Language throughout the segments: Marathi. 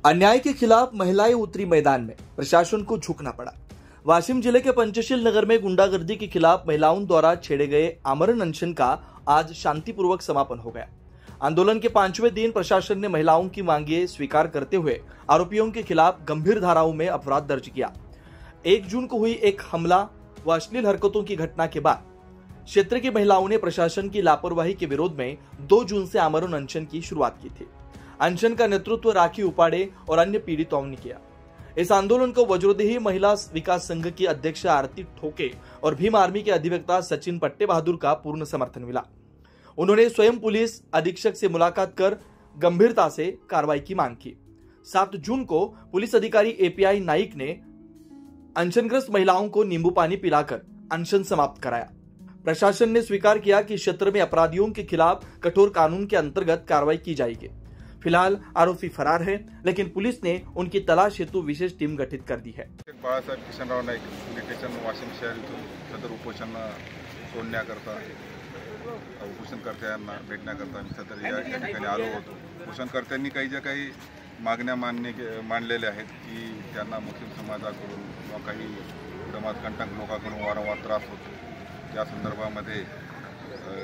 अन्याय के खिलाफ महिलाएं उतरी मैदान में, प्रशासन को झुकना पड़ा। वाशिम जिले के पंचशील नगर में गुंडागर्दी के खिलाफ महिलाओं द्वारा छेड़े गए आमरण अनशन का आज शांतिपूर्वक समापन हो गया। आंदोलन के 5वें दिन प्रशासन ने महिलाओं की मांगे स्वीकार करते हुए आरोपियों के खिलाफ गंभीर धाराओं में अपराध दर्ज किया। 1 जून को हुई एक हमला व अश्लील हरकतों की घटना के बाद क्षेत्र की महिलाओं ने प्रशासन की लापरवाही के विरोध में 2 जून से आमरण अनशन की शुरुआत की थी। अनशन का नेतृत्व राखी उपाड़े और अन्य पीड़ितों ने किया। इस आंदोलन को वज्रोदेही महिला विकास संघ की अध्यक्ष आरती ठोके और भीम आर्मी के अधिवक्ता सचिन पट्टे बहादुर का पूर्ण समर्थन मिला। उन्होंने स्वयं पुलिस अधीक्षक से मुलाकात कर गंभीरता से कार्रवाई की मांग की। 7 जून को पुलिस अधिकारी एपीआई नाइक ने अनशनग्रस्त महिलाओं को नींबू पानी पिलाकर अनशन समाप्त कराया। प्रशासन ने स्वीकार किया कि क्षेत्र में अपराधियों के खिलाफ कठोर कानून के अंतर्गत कार्रवाई की जाएगी। फिलहाल आरोपी फरार है, लेकिन पुलिस ने उनकी तलाश हेतु विशेष टीम गठित कर दी है। बाळासाहेब किशनराव नाईक पोलीस स्टेशन वाशिम शहर इथून सदर उपोषण सोडण्याकरता उपोषणकर्त्यांना भेटण्याकरता मी सदर या ठिकाणी आलो होतो। उपोषणकर्त्यांनी काही मागण्या मांडलेल्या आहेत की त्यांना मुस्लिम समाजाकडून किंवा काही समाजकंटक लोकांकडून वारंवार त्रास होतो। त्या संदर्भामध्ये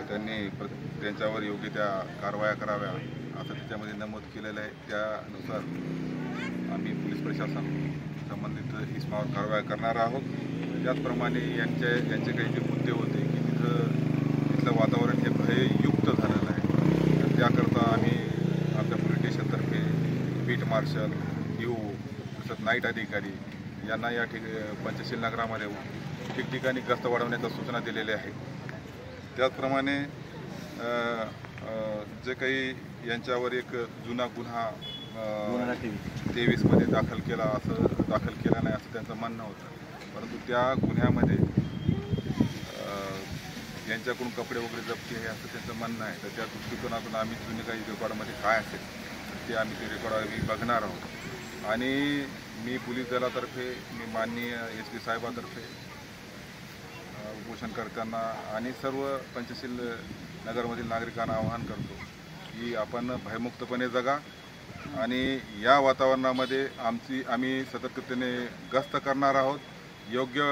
त्यांनी त्यांच्यावर योग्य त्या कारवाया कराव्या असं त्याच्यामध्ये नमूद केलेलं आहे। त्यानुसार आम्ही पोलीस प्रशासन संबंधित इसमावर कारवाई करणार आहोत। त्याचप्रमाणे यांचे काही जे मुद्दे होते की तिथलं वातावरण हे भययुक्त झालेलं आहे, तर त्याकरता आम्ही आपल्या पोलीस स्टेशनतर्फे बीट मार्शल यू तसंच नाईट अधिकारी यांना या पंचशील नगरामध्ये ठिकठिकाणी गस्त वाढवण्याच्या सूचना दिलेल्या आहेत। त्याचप्रमाणे जे काही यांच्यावर एक जुना गुन्हा 23 मध्ये दाखल केला नाही असं त्यांचं म्हणणं होतं, परंतु त्या गुन्ह्यामध्ये यांच्याकडून कपडे वगैरे जप्ती आहे असं त्यांचं म्हणणं आहे। तर त्या दृष्टिकोनातून आम्ही जुने काही रेकॉर्डमध्ये काय असेल ते आम्ही ते रेकॉर्ड आम्ही बघणार आहोत। आणि मी पोलीस दलातर्फे मी माननीय SP साहेबातर्फे उपोषणकर्त्यांना आणि सर्व पंचशील नगरमधील नागरिकांना आवाहन करतो की आपण भयमुक्तपणे जगा आणि या वातावरणामध्ये आम्ही सतर्कतेने गस्त करणार आहोत। योग्य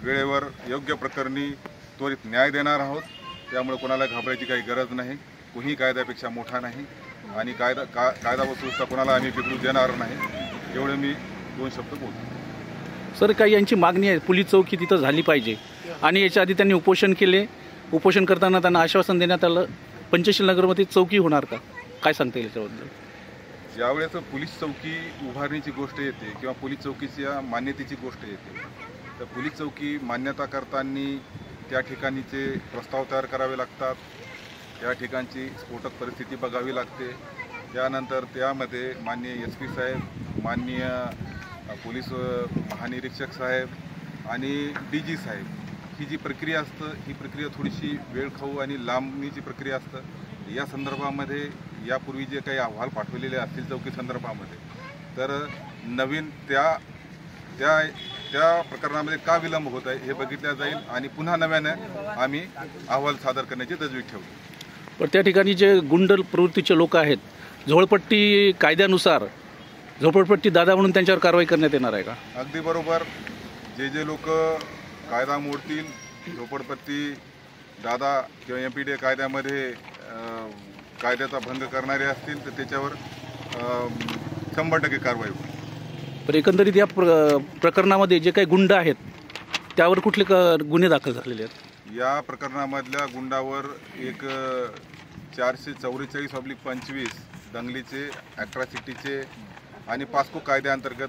वेळेवर योग्य प्रकरणी त्वरित न्याय देणार आहोत। त्यामुळे कोणाला घाबरायची काही गरज नाही। कोणी कायद्यापेक्षा मोठा नाही आणि कायदा व सुव्यवस्था कोणाला आम्ही बिघडू देणार नाही। एवढे मी 2 शब्द बोलतो। सर, काही यांची मागणी आहे पोलीस चौकी तिथं झाली पाहिजे आणि याच्या आधी त्यांनी उपोषण केले। उपोषण करताना त्यांना आश्वासन देण्यात आलं पंचशील नगरमध्ये चौकी होणार का, काय सांगता येईल याच्याबद्दल? ज्यावेळेस पोलीस चौकी उभारणीची गोष्ट येते किंवा पोलीस चौकीच्या मान्यतेची गोष्ट येते, तर पोलीस चौकी मान्यता करताना त्या ठिकाणीचे प्रस्ताव तयार करावे लागतात, त्या ठिकाणची स्फोटक परिस्थिती बघावी लागते। त्यानंतर त्यामध्ये माननीय SP साहेब, माननीय पोलीस महानिरीक्षक साहेब आणि DG साहेब ही जी प्रक्रिया असतं ही प्रक्रिया थोडीशी वेळखाऊ आणि लांबणीची प्रक्रिया असतं। या संदर्भामध्ये यापूर्वी जे काही अहवाल पाठवलेले असतील चौकी संदर्भामध्ये, तर नवीन त्या प्रकरणामध्ये का विलंब होत आहे हे बघितलं जाईल आणि पुन्हा नव्याने आम्ही अहवाल सादर करण्याची तजवीज ठेवू। पण त्या ठिकाणी जे गुंड प्रवृत्तीचे लोक आहेत, झोपडपट्टी कायद्यानुसार झोपडपट्टी दादा म्हणून त्यांच्यावर कारवाई करण्यात येणार आहे का? अगदी बरोबर। जे लोक कायदा मोडतील, झोपडपट्टी दादा किंवा MPDA कायद्यामध्ये कायद्याचा भंग करणारे असतील तर त्याच्यावर 100% कारवाई होईल। पण एकंदरीत या प्रकरणामध्ये जे काही गुंड आहेत त्यावर कुठले गुन्हे दाखल झालेले आहेत? या प्रकरणामधल्या गुंडावर एक 444/25 दंगलीचे, ॲट्रॉसिटीचे आणि पास्को कायद्याअंतर्गत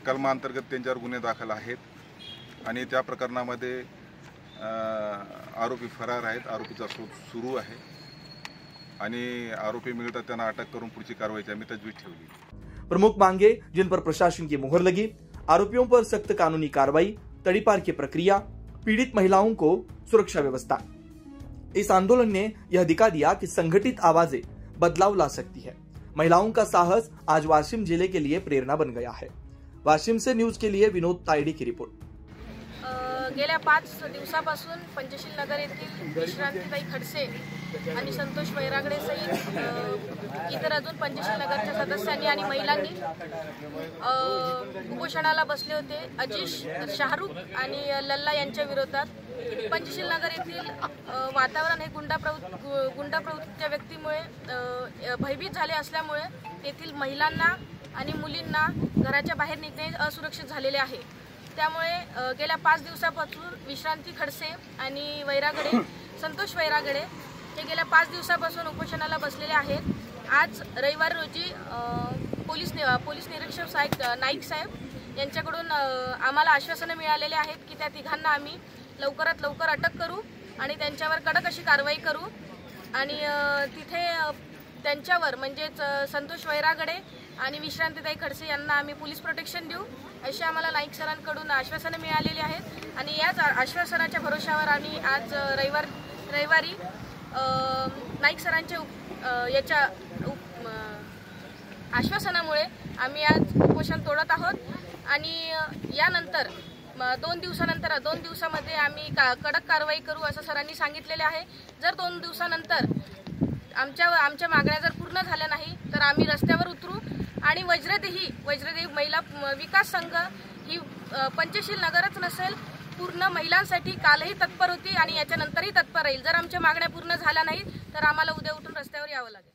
कलमांतर्गत त्यांच्यावर गुन्हे दाखल आहेत आणि त्या प्रकरणामध्ये आरोपी फरार आहेत। आरोपीचा शोध सुरू आहे आणि आरोपी मिळतात त्यांना अटक करून पुढची कारवाईची आम्ही तजवीज ठेवली। प्रमुख मांगे जिन पर प्रशासन की मुहर लगी, आरोपियों पर सख्त कानूनी कार्रवाई, तड़ीपार की प्रक्रिया, पीड़ित महिलाओं को सुरक्षा व्यवस्था। इस आंदोलन ने यह दिखा दिया कि संगठित आवाजें बदलाव ला सकती है। महिलाओं का साहस आज वाशिम जिले के लिए प्रेरणा बन गया है। वाशिम से न्यूज के लिए विनोद तायडी की रिपोर्ट। गेल्या 5 दिवसापासून पंचशील नगर येथील विश्रांतीताई खडसे आणि संतोष वैरागडे सहित इतर अजून पंचशील नगरच्या सदस्यांनी आणि महिलांनी उपोषणाला बसले होते अजिश, शाहरुख आणि लल्ला यांच्या विरोधात। पंचशील नगर येथील वातावरण हे गुंडा प्रवृत्तीच्या व्यक्तीमुळे भयभीत झाले असल्यामुळे तेथील महिलांना आणि मुलींना घराच्या बाहेर निघणे असुरक्षित झालेले आहे। त्यामुळे गेल्या 5 दिवसापासून विश्रांती खडसे आणि संतोष वैरागडे हे गेल्या 5 दिवसापासून उपोषणाला बसलेले आहेत। आज रविवार रोजी पोलीस निरीक्षक नाईक साहेब यांच्याकडून आम्हाला आश्वासनं मिळालेले आहेत की त्या तिघांना आम्ही लवकरात लवकर अटक करू आणि त्यांच्यावर कडक अशी कारवाई करू आणि तिथे त्यांच्यावर म्हणजेच संतोष वैरागडे आणि विश्रांतीताई खडसे यांना आम्ही पोलीस प्रोटेक्शन देऊ अशी आम्हाला नाईक सरांकडून आश्वासनं मिळालेली आहेत। आणि याच आश्वासनाच्या भरोशावर आम्ही आज रविवारी नाईक सरांच्या आश्वासनामुळे आम्ही आज उपोषण तोडत आहोत आणि यानंतर 2 दिवसामध्ये आम्ही कडक कारवाई करू असं सरांनी सांगितलेले आहे। जर 2 दिवसानंतर आमच्या मागण्या जर पूर्ण झाल्या नाही तर आम्ही रस्त्यावर उतरू आणि वज्रदेही महिला विकास संघ ही पंचशील नगरच नसेल पूर्ण महिलांसाठी कालही तत्पर होती आणि याच्यानंतरही तत्पर राहील। जर आमच्या मागण्या पूर्ण झाल्या नाही तर आम्हाला उद्या उठून रस्त्यावर यावं लागेल।